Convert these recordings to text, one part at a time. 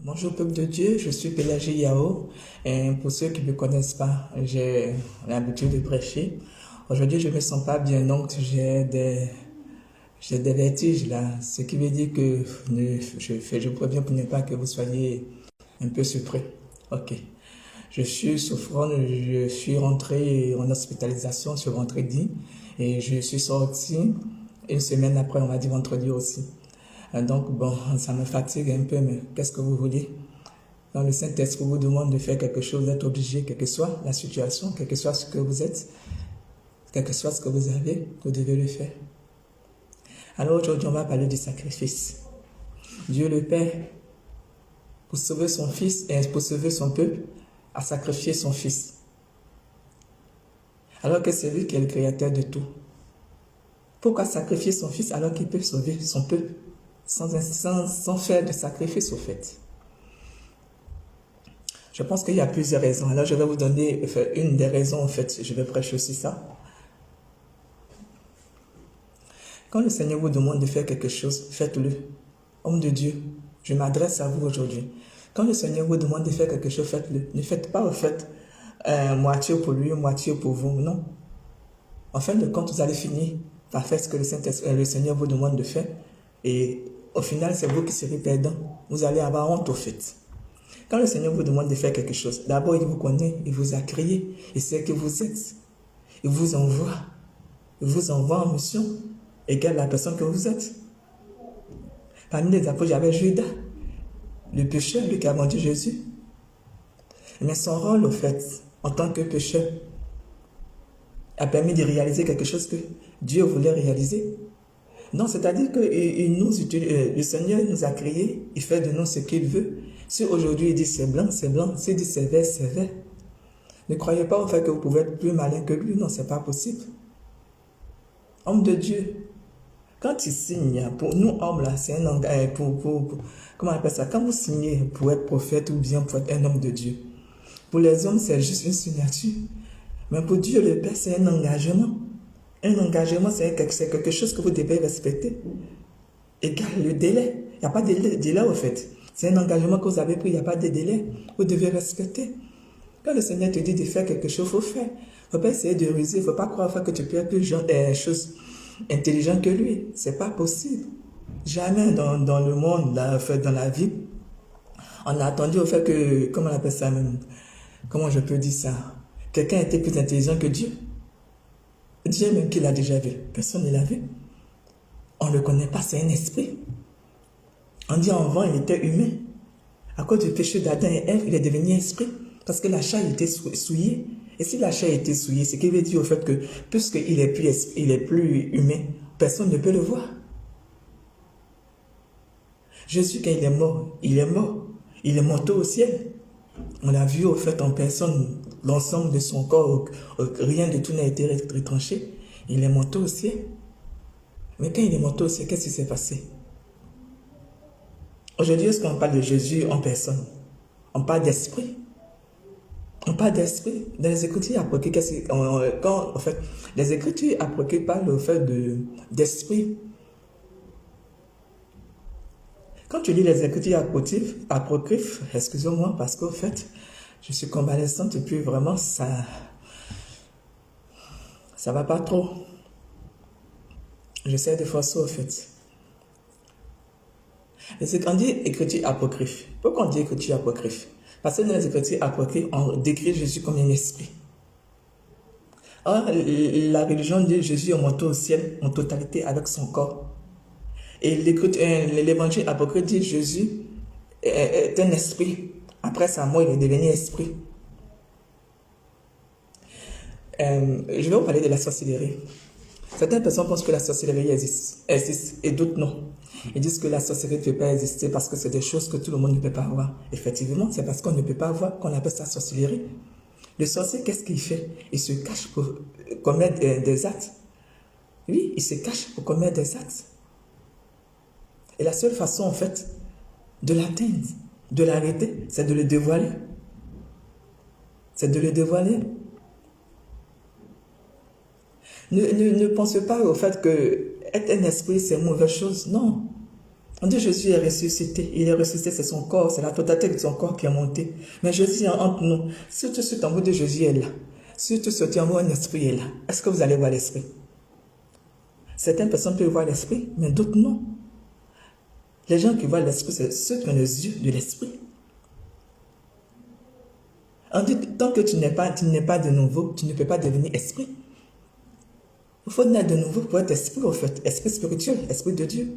Bonjour peuple de Dieu, je suis Pélagie Yao et pour ceux qui ne me connaissent pas, j'ai l'habitude de prêcher. Aujourd'hui, je ne me sens pas bien, donc j'ai des vertiges là, ce qui veut dire que je préviens pour ne pas que vous soyez un peu surpris. Ok. Je suis souffrant, je suis rentré en hospitalisation ce vendredi et je suis sorti une semaine après, on va dire vendredi aussi. Donc bon, ça me fatigue un peu, mais qu'est-ce que vous voulez? Quand le Saint-Esprit vous demande de faire quelque chose, d'être obligé, quelle que soit la situation, quel que soit ce que vous êtes, quel que soit ce que vous avez, vous devez le faire. Alors aujourd'hui, on va parler du sacrifice. Dieu le Père, pour sauver son Fils et pour sauver son peuple, a sacrifié son Fils. Alors que c'est lui qui est le créateur de tout. Pourquoi sacrifier son Fils alors qu'il peut sauver son peuple sans faire de sacrifice au fait? Je pense qu'il y a plusieurs raisons. Alors je vais vous donner une des raisons, en fait, je vais prêcher aussi ça. Quand le Seigneur vous demande de faire quelque chose, faites-le. Homme de Dieu, je m'adresse à vous aujourd'hui. Quand le Seigneur vous demande de faire quelque chose, faites-le. Ne faites pas, en fait, moitié pour lui, moitié pour vous. Non. En fin de compte, vous allez finir par faire ce que le Seigneur vous demande de faire. Et au final, c'est vous qui serez perdant. Vous allez avoir honte, au fait. Quand le Seigneur vous demande de faire quelque chose, d'abord, il vous connaît, il vous a créé, il sait que vous êtes. Il vous envoie. Il vous envoie en mission, égale la personne que vous êtes. Parmi les apôtres, j'avais Judas, le pécheur, lui qui a vendu Jésus. Mais son rôle, au fait, en tant que pécheur, a permis de réaliser quelque chose que Dieu voulait réaliser. Non, c'est-à-dire que le Seigneur nous a créés, il fait de nous ce qu'il veut. Si aujourd'hui il dit c'est blanc, c'est blanc. S'il dit c'est vert, c'est vert. Ne croyez pas au fait que vous pouvez être plus malin que lui. Non, c'est pas possible. Homme de Dieu, quand il signe, pour nous hommes là, c'est un engagement, comment on appelle ça? Quand vous signez pour être prophète ou bien pour être un homme de Dieu, pour les hommes c'est juste une signature. Mais pour Dieu le Père, c'est un engagement. Un engagement, c'est quelque chose que vous devez respecter. Égal le délai. Il n'y a pas de délai au fait. C'est un engagement que vous avez pris, il n'y a pas de délai. Vous devez respecter. Quand le Seigneur te dit de faire quelque chose, il faut faire. Il ne faut pas essayer de ruser. Il ne faut pas croire que tu peux être plus chose intelligent que lui. Ce n'est pas possible. Jamais dans le monde, dans la vie, on a attendu au fait que, comment on appelle ça même, comment je peux dire ça, quelqu'un était plus intelligent que Dieu. Dieu même qui l'a déjà vu. Personne ne l'a vu. On ne le connaît pas, c'est un esprit. On dit avant, il était humain. À cause du péché d'Adam et Ève, il est devenu esprit. Parce que la chair était souillée. Et si la chair était souillée, ce qui veut dire au fait que, puisqu'il est plus humain, personne ne peut le voir. Jésus, quand il est mort, il est mort. Il est monté au ciel. On l'a vu au fait en personne, l'ensemble de son corps, rien de tout n'a été retranché. Il est monté au ciel. Mais quand il est monté au ciel, qu'est-ce qui s'est passé? Aujourd'hui, est-ce qu'on parle de Jésus en personne? On parle d'esprit. On parle d'esprit. Dans les Écritures apocryphes, les Écritures apocryphes parlent au fait d'esprit. Quand tu lis les Écritures apocryphes, excusez-moi, parce qu'au fait, je suis convalescente et puis vraiment, ça va pas trop. J'essaie de faire ça, au fait. On dit écriture apocryphe. Pourquoi on dit écriture apocryphe? Parce que dans les écritures apocryphes, on décrit Jésus comme un esprit. Or, la religion dit Jésus est monté au ciel en totalité avec son corps. Et l'évangile apocryphe dit Jésus est un esprit. Après sa mort, il est devenu esprit. Je vais vous parler de la sorcellerie. Certaines personnes pensent que la sorcellerie existe et d'autres non. Ils disent que la sorcellerie ne peut pas exister parce que c'est des choses que tout le monde ne peut pas voir. Effectivement, c'est parce qu'on ne peut pas voir qu'on appelle ça sorcellerie. Le sorcier, qu'est-ce qu'il fait? Il se cache pour commettre des actes. Oui, il se cache pour commettre des actes. Et la seule façon, en fait, de l'atteindre, de l'arrêter, c'est de le dévoiler. C'est de le dévoiler. Ne pensez pas au fait que être un esprit, c'est une mauvaise chose. Non. On dit Jésus est ressuscité. Il est ressuscité, c'est son corps, c'est la totalité de son corps qui est montée. Mais Jésus est entre nous. Si tout ce tambour de Jésus est là, si tout ce tambour un esprit est là, est-ce que vous allez voir l'esprit? Certaines personnes peuvent voir l'esprit, mais d'autres non. Les gens qui voient l'esprit, c'est ceux qui ont les yeux de l'esprit. On dit tant que tu n'es pas de nouveau, tu ne peux pas devenir esprit. Il faut naître de nouveau pour être esprit, au fait. Esprit spirituel, esprit de Dieu.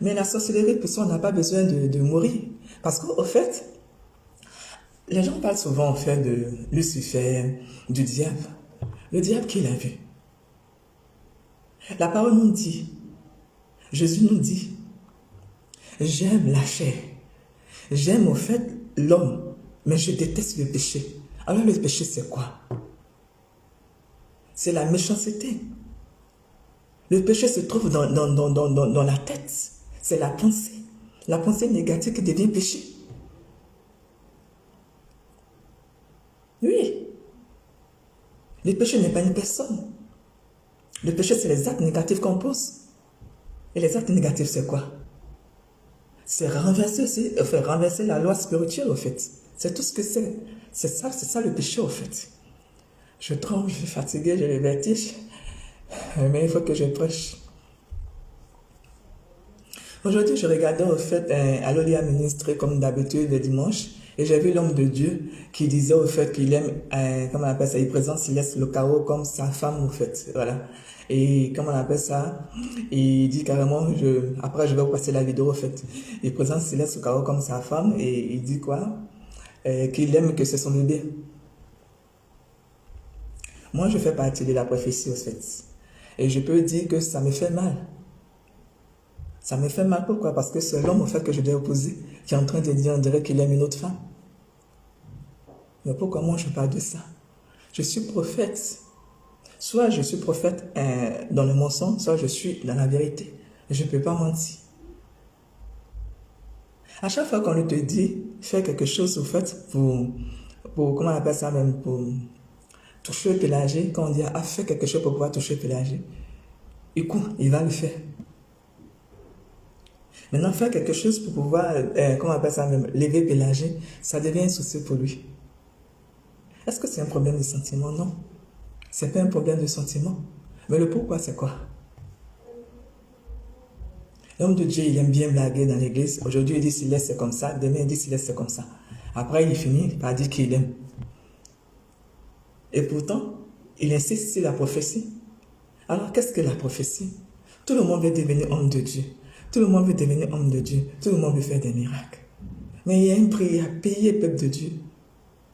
Mais la sorcellerie, pour ça, on n'a pas besoin de mourir. Parce qu'au fait, les gens parlent souvent au fait de Lucifer, du diable. Le diable qui l'a vu. La parole nous dit, Jésus nous dit, j'aime la chair. J'aime au fait l'homme, mais je déteste le péché. Alors le péché, c'est quoi? C'est la méchanceté. Le péché se trouve dans la tête. C'est la pensée. La pensée négative qui devient péché. Oui. Le péché n'est pas une personne. Le péché, c'est les actes négatifs qu'on pose. Et les actes négatifs, c'est quoi? C'est renverser la loi spirituelle, au fait. C'est tout ce que c'est. C'est ça le péché, au fait. Je tremble, je suis fatigué, j'ai le vertige. Mais il faut que je prêche. Aujourd'hui, je regardais au fait Alolia ministrer comme d'habitude le dimanche et j'ai vu l'homme de Dieu qui disait au fait qu'il aime, comment on appelle ça, il présente Céleste le carreau comme sa femme au fait, voilà. Et comment on appelle ça, il dit carrément, après je vais vous passer la vidéo au fait, il présente Céleste le carreau comme sa femme et il dit quoi? Qu'il aime que c'est son bébé. Moi, je fais partie de la prophétie au fait et je peux dire que ça me fait mal. Ça me fait mal, pourquoi? Parce que c'est l'homme, au fait, que je dois opposer, qui est en train de dire, on dirait qu'il aime une autre femme. Mais pourquoi moi je parle de ça? Je suis prophète. Soit je suis prophète dans le mensonge, soit je suis dans la vérité. Je ne peux pas mentir. À chaque fois qu'on te dit, fais quelque chose, au fait, pour comment on appelle ça même, pour toucher le pélagie, quand on dit, fais quelque chose pour pouvoir toucher le pélagie, écoute, il va le faire. Maintenant, faire quelque chose pour pouvoir, comment on appelle ça même, lever Pélagie, ça devient un souci pour lui. Est-ce que c'est un problème de sentiment? Non. Ce n'est pas un problème de sentiment. Mais le pourquoi, c'est quoi? L'homme de Dieu, il aime bien blaguer dans l'église. Aujourd'hui, il dit s'il laisse, c'est comme ça. Demain, il dit s'il laisse, c'est comme ça. Après, il finit par dire qu'il aime. Et pourtant, il insiste sur la prophétie. Alors, qu'est-ce que la prophétie? Tout le monde veut devenir homme de Dieu. Tout le monde veut devenir homme de Dieu. Tout le monde veut faire des miracles. Mais il y a un prix à payer, peuple de Dieu.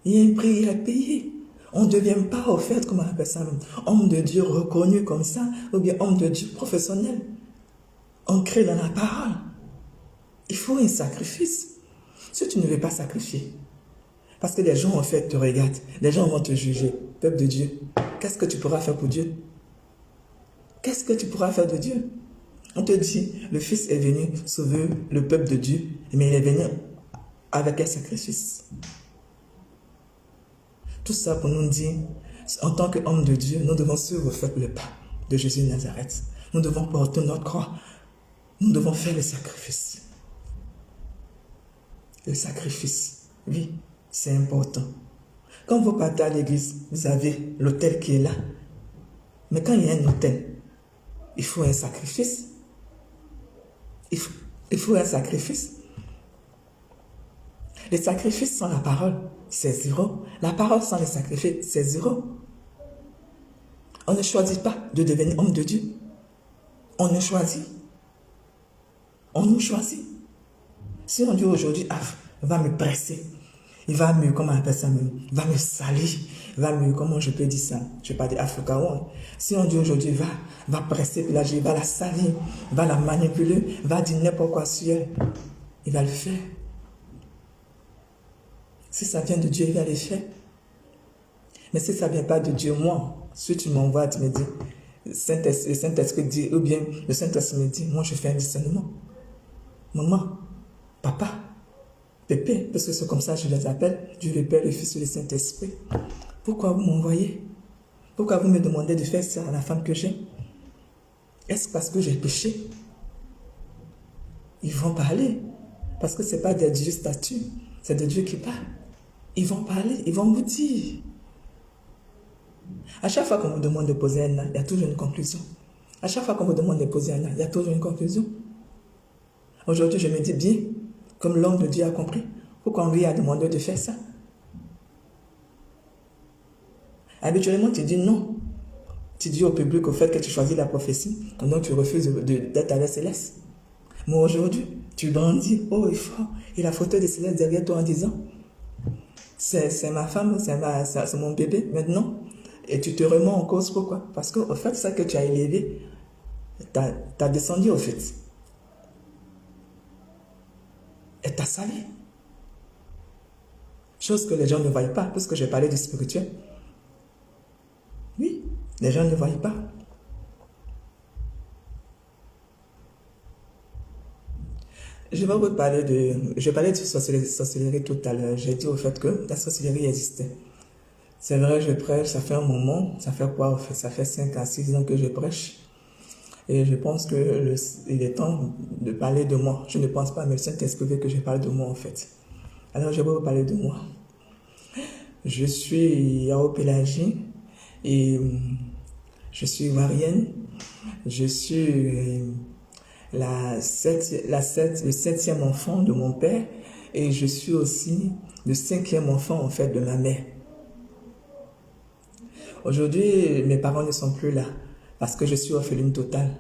Il y a un prix à payer. On ne devient pas, au fait, comment on appelle ça, homme de Dieu reconnu comme ça, ou bien homme de Dieu professionnel. Ancré dans la parole. Il faut un sacrifice. Si tu ne veux pas sacrifier, parce que les gens, en fait, te regardent, les gens vont te juger. Peuple de Dieu, qu'est-ce que tu pourras faire pour Dieu? Qu'est-ce que tu pourras faire de Dieu? On te dit, le Fils est venu sauver le peuple de Dieu, mais il est venu avec un sacrifice. Tout ça pour nous dire, en tant qu'homme de Dieu, nous devons suivre le pas de Jésus de Nazareth. Nous devons porter notre croix. Nous devons faire le sacrifice. Le sacrifice, oui, c'est important. Quand vous partez à l'église, vous avez l'autel qui est là. Mais quand il y a un autel, il faut un sacrifice. Il faut un sacrifice. Les sacrifices sans la parole, c'est zéro. La parole sans les sacrifices, c'est zéro. On ne choisit pas de devenir homme de Dieu. On ne choisit. On nous choisit. Si on dit aujourd'hui, va me presser, il va me, comment on appelle ça, va me salir, va me, comment je peux dire ça, je ne vais pas dire Africain. Si on dit aujourd'hui, va presser, va la salir, va la manipuler, va dire n'importe quoi sur elle, il va le faire. Si ça vient de Dieu, il va le faire. Mais si ça ne vient pas de Dieu, moi, si tu m'envoies, tu me dis, le Saint-Esprit dit, ou bien le Saint-Esprit me dit, moi je fais un discernement. Maman, papa, pépé, parce que c'est comme ça que je les appelle, Dieu le Père, le Fils et le Saint-Esprit. Pourquoi vous m'envoyez? Pourquoi vous me demandez de faire ça à la femme que j'ai? Est-ce parce que j'ai péché? Ils vont parler. Parce que ce n'est pas des dieux statues, c'est des dieux qui parlent. Ils vont parler, ils vont vous dire. À chaque fois qu'on vous demande de poser un acte, il y a toujours une conclusion. À chaque fois qu'on vous demande de poser un acte, il y a toujours une conclusion. Aujourd'hui, je me dis bien, comme l'homme de Dieu a compris, pourquoi on lui a demandé de faire ça. Habituellement, tu dis non. Tu dis au public au fait que tu choisis la prophétie, donc tu refuses d'être avec Céleste. Mais aujourd'hui, tu grandis, oh, il a photo de Céleste derrière toi en disant, c'est ma femme, c'est mon bébé, maintenant. Et tu te remets en cause, pourquoi? Parce qu'au fait, ça que tu as élevé, t'as descendu au fait. Et t'as sali. Chose que les gens ne voient pas, parce que j'ai parlé du spirituel. Oui, les gens ne voient pas. Je vais vous parler je parlais de sorcellerie tout à l'heure. J'ai dit au fait que la sorcellerie existait. C'est vrai, je prêche, ça fait un moment, ça fait quoi en fait? Ça fait 5 à 6 ans que je prêche. Et je pense que il est temps de parler de moi. Je ne pense pas, mais le Saint-Esprit veut que je parle de moi en fait. Alors je vais vous parler de moi. Je suis Yao Pélagie et je suis ivoirienne. Je suis le septième enfant de mon père et je suis aussi le 5e enfant en fait de ma mère. Aujourd'hui, mes parents ne sont plus là parce que je suis orpheline totale.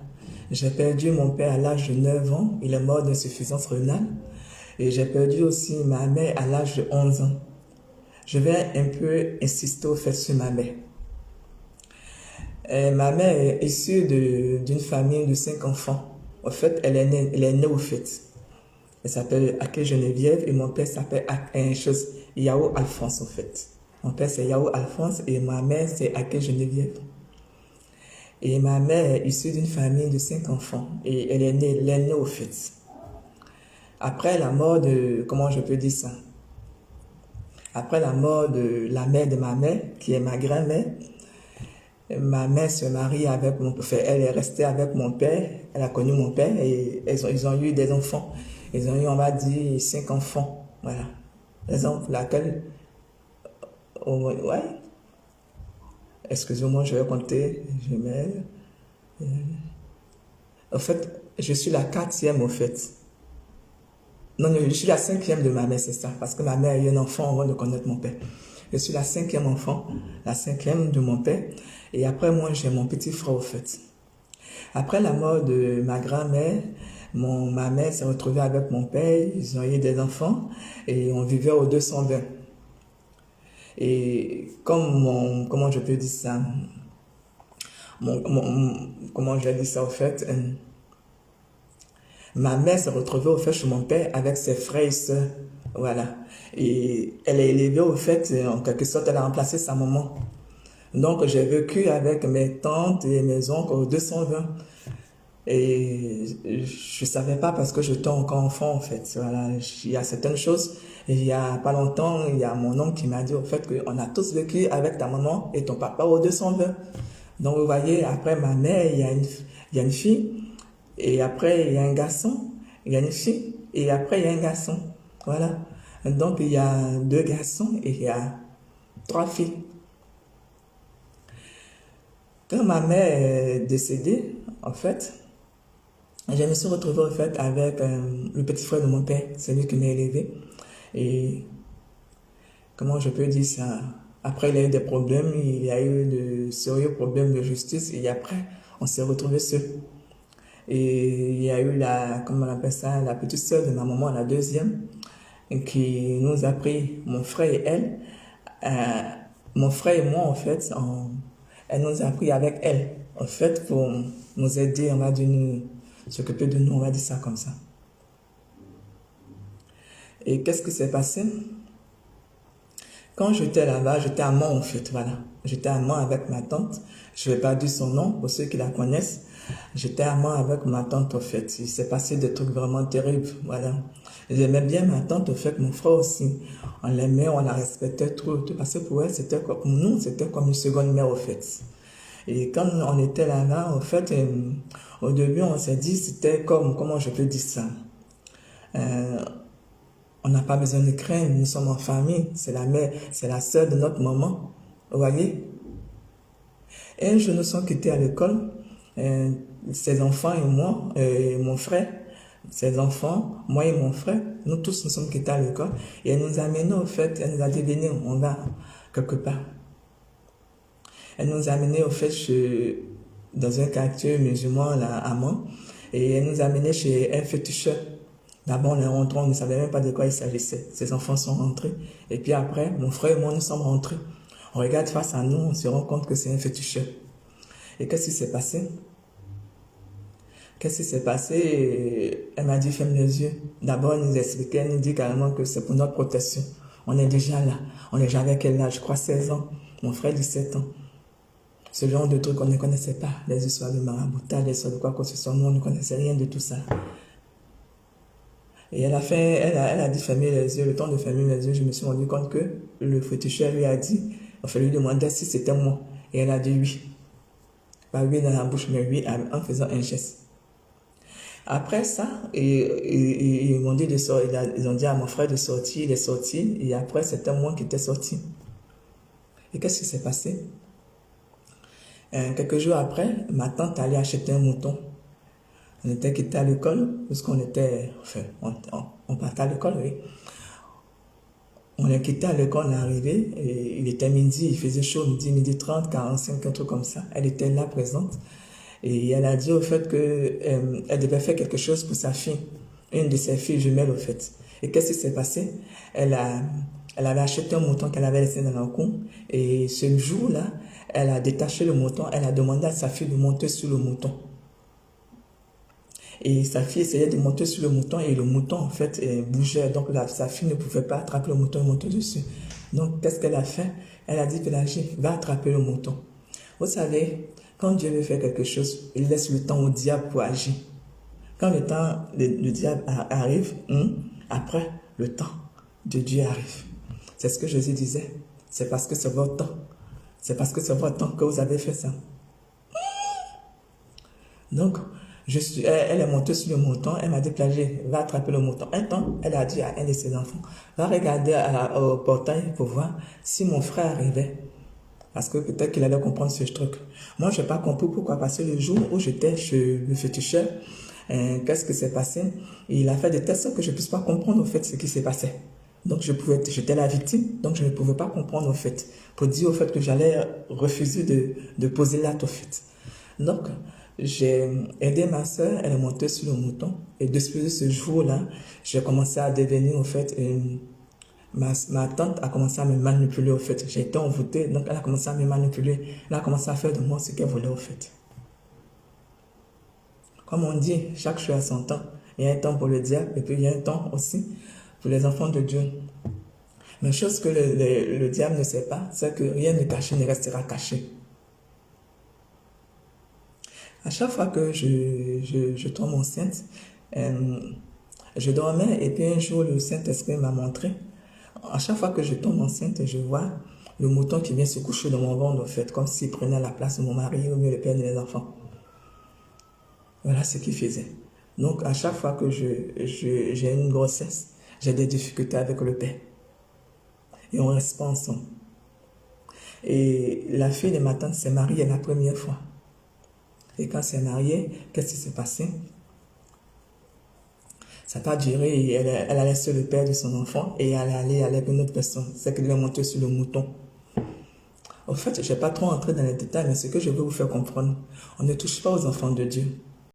J'ai perdu mon père à l'âge de 9 ans, il est mort d'insuffisance rénale. Et j'ai perdu aussi ma mère à l'âge de 11 ans. Je vais un peu insister au fait sur ma mère. Ma mère est issue d'une famille de 5 enfants. Au fait, elle est née au fait. Elle s'appelle Aké Geneviève et mon père s'appelle Yao Alphonse au fait. Mon père c'est Yao Alphonse et ma mère c'est Aké Geneviève. Et ma mère est issue d'une famille de 5 enfants et elle est née au fait. Après la mort de, comment je peux dire ça? Après la mort de la mère de ma mère, qui est ma grand-mère, ma mère se marie avec mon père, elle est restée avec mon père, elle a connu mon père et ils ont eu des enfants. Ils ont eu, on va dire, 5 enfants. Voilà. Exemple, laquelle, ouais. Excusez-moi, je vais compter. En fait, je suis la 4e, au fait. Non, je suis la 5e de ma mère, c'est ça. Parce que ma mère a eu un enfant avant de connaître mon père. Je suis la 5e enfant, la 5e de mon père. Et après, moi, j'ai mon petit frère, au fait. Après la mort de ma grand-mère, ma mère s'est retrouvée avec mon père. Ils ont eu des enfants et on vivait au 220. Et comme comment je peux dire ça? Comment je dis ça, au fait? Ma mère s'est retrouvée au fait chez mon père avec ses frères et sœurs. Voilà. Et elle est élevée au fait, en quelque sorte, elle a remplacé sa maman. Donc j'ai vécu avec mes tantes et mes oncles au 220. Et je ne savais pas parce que j'étais encore enfant en fait. Voilà. Il y a certaines choses. Il y a pas longtemps, il y a mon oncle qui m'a dit au fait qu'on a tous vécu avec ta maman et ton papa au 220. Donc vous voyez, après ma mère, il y a une fille. Et après, il y a un garçon, il y a une fille, et après, il y a un garçon. Voilà. Donc, il y a 2 garçons et il y a 3 filles. Quand ma mère est décédée, en fait, je me suis retrouvée, en fait, avec le petit frère de mon père, c'est lui qui m'a élevé. Et comment je peux dire ça? Après, il y a eu des problèmes, il y a eu de sérieux problèmes de justice, et après, on s'est retrouvés seuls. Et il y a eu comment on appelle ça, la petite sœur de ma maman, la 2e, qui nous a pris, mon frère et elle. Mon frère et moi, en fait, elle nous a pris avec elle, en fait, pour nous aider, on va dire, s'occuper de nous, on va dire ça comme ça. Et qu'est-ce qui s'est passé? Quand j'étais là-bas, j'étais à Mans, en fait, voilà. J'étais à Mans avec ma tante. Je ne vais pas dire son nom, pour ceux qui la connaissent. J'étais à Mans avec ma tante, au fait. Il s'est passé des trucs vraiment terribles, voilà. J'aimais bien ma tante, au fait, mon frère aussi. On l'aimait, on la respectait trop, parce que pour elle, pour nous, c'était comme une seconde mère, au fait. Et quand on était là-bas, au fait, au début, on s'est dit, c'était comme, comment je peux dire ça? On n'a pas besoin de craindre, nous sommes en famille, c'est la mère, c'est la sœur de notre maman, vous voyez. Et un jour, nous sommes quittés à l'école, ses enfants et moi, et mon frère, ses enfants, moi et mon frère, nous tous nous sommes quittés à l'école, et elle nous a amenés au fait, elle nous a dit, venez, on va quelque part. Elle nous a amenés au fait dans un quartier musulman là, à Mans, et elle nous a amenés chez un féticheur. D'abord, on est rentré, on ne savait même pas de quoi il s'agissait. Ses enfants sont rentrés. Et puis après, mon frère et moi, nous sommes rentrés. On regarde face à nous, on se rend compte que c'est un féticheur. Et qu'est-ce qui s'est passé? Qu'est-ce qui s'est passé? Elle m'a dit, ferme les yeux. D'abord, elle nous expliquait, elle nous dit carrément que c'est pour notre protection. On est déjà là. On est déjà avec quel âge? Je crois 16 ans. Mon frère, 17 ans. Ce genre de trucs, on ne connaissait pas. Les histoires de maraboutage, les histoires de quoi que ce soit. Nous, on ne connaissait rien de tout ça. Et elle a dit fermer les yeux. Le temps de fermer les yeux, je me suis rendu compte que le féticheur lui a dit, enfin lui demandait si c'était moi. Et elle a dit oui. Pas oui dans la bouche, mais oui en faisant un geste. Après ça, ils m'ont dit de sortir, ils ont dit à mon frère de sortir, il est sorti. Et après, c'était moi qui étais sorti. Et qu'est-ce qui s'est passé? Quelques jours après, ma tante allait acheter un mouton. On était quittés à l'école, parce qu'on était, enfin, on partait à l'école, oui. On est quitté à l'école, on est arrivé, et il était midi, il faisait chaud, midi 30, 45, un truc comme ça. Elle était là présente, et elle a dit au fait que elle devait faire quelque chose pour sa fille, une de ses filles jumelles au fait. Et qu'est-ce qui s'est passé? Elle avait acheté un mouton qu'elle avait laissé dans la cour, et ce jour-là, elle a détaché le mouton, elle a demandé à sa fille de monter sur le mouton. Et sa fille essayait de monter sur le mouton et le mouton en fait bougeait. Donc sa fille ne pouvait pas attraper le mouton et monter dessus. Donc qu'est-ce qu'elle a fait? Elle a dit que la fille va attraper le mouton. Vous savez, quand Dieu veut faire quelque chose, il laisse le temps au diable pour agir. Quand le diable arrive, après le temps de Dieu arrive. C'est ce que Jésus disait. C'est parce que c'est votre temps. C'est parce que c'est votre temps que vous avez fait ça. Donc, elle est montée sur le mouton, elle m'a dit, Plagé, va attraper le mouton. Un temps, elle a dit à un de ses enfants, va regarder au portail pour voir si mon frère arrivait. Parce que peut-être qu'il allait comprendre ce truc. Moi, je n'ai pas compris pourquoi. Parce que le jour où j'étais chez le féticheur, qu'est-ce qui s'est passé? Il a fait de telle sorte que je ne puisse pas comprendre au fait ce qui s'est passé. Donc, j'étais la victime, donc je ne pouvais pas comprendre au fait. Pour dire au fait que j'allais refuser de poser l'acte au fait. Donc, j'ai aidé ma soeur, elle est montée sur le mouton. Et depuis ce jour-là, j'ai commencé à devenir, au fait, ma tante a commencé à me manipuler, au fait. J'ai été envoûtée, donc elle a commencé à me manipuler. Elle a commencé à faire de moi ce qu'elle voulait, au fait. Comme on dit, chaque chose a son temps. Il y a un temps pour le diable, et puis il y a un temps aussi pour les enfants de Dieu. Mais chose que le diable ne sait pas, c'est que rien de caché ne restera caché. À chaque fois que je tombe enceinte, je dormais et puis un jour le Saint-Esprit m'a montré. À chaque fois que je tombe enceinte, je vois le mouton qui vient se coucher dans mon ventre, en fait, comme s'il prenait la place de mon mari ou mieux le père de mes enfants. Voilà ce qu'il faisait. Donc à chaque fois que j'ai une grossesse, j'ai des difficultés avec le père. Et on reste pas ensemble. Et la fille de ma tante s'est mariée la première fois. Et quand elle s'est mariée, qu'est-ce qui s'est passé? Ça n'a pas duré et elle a laissé le père de son enfant et elle est allée avec une autre personne. C'est qu'elle est montée sur le mouton. En fait, je ne vais pas trop entrer dans les détails, mais ce que je veux vous faire comprendre, on ne touche pas aux enfants de Dieu.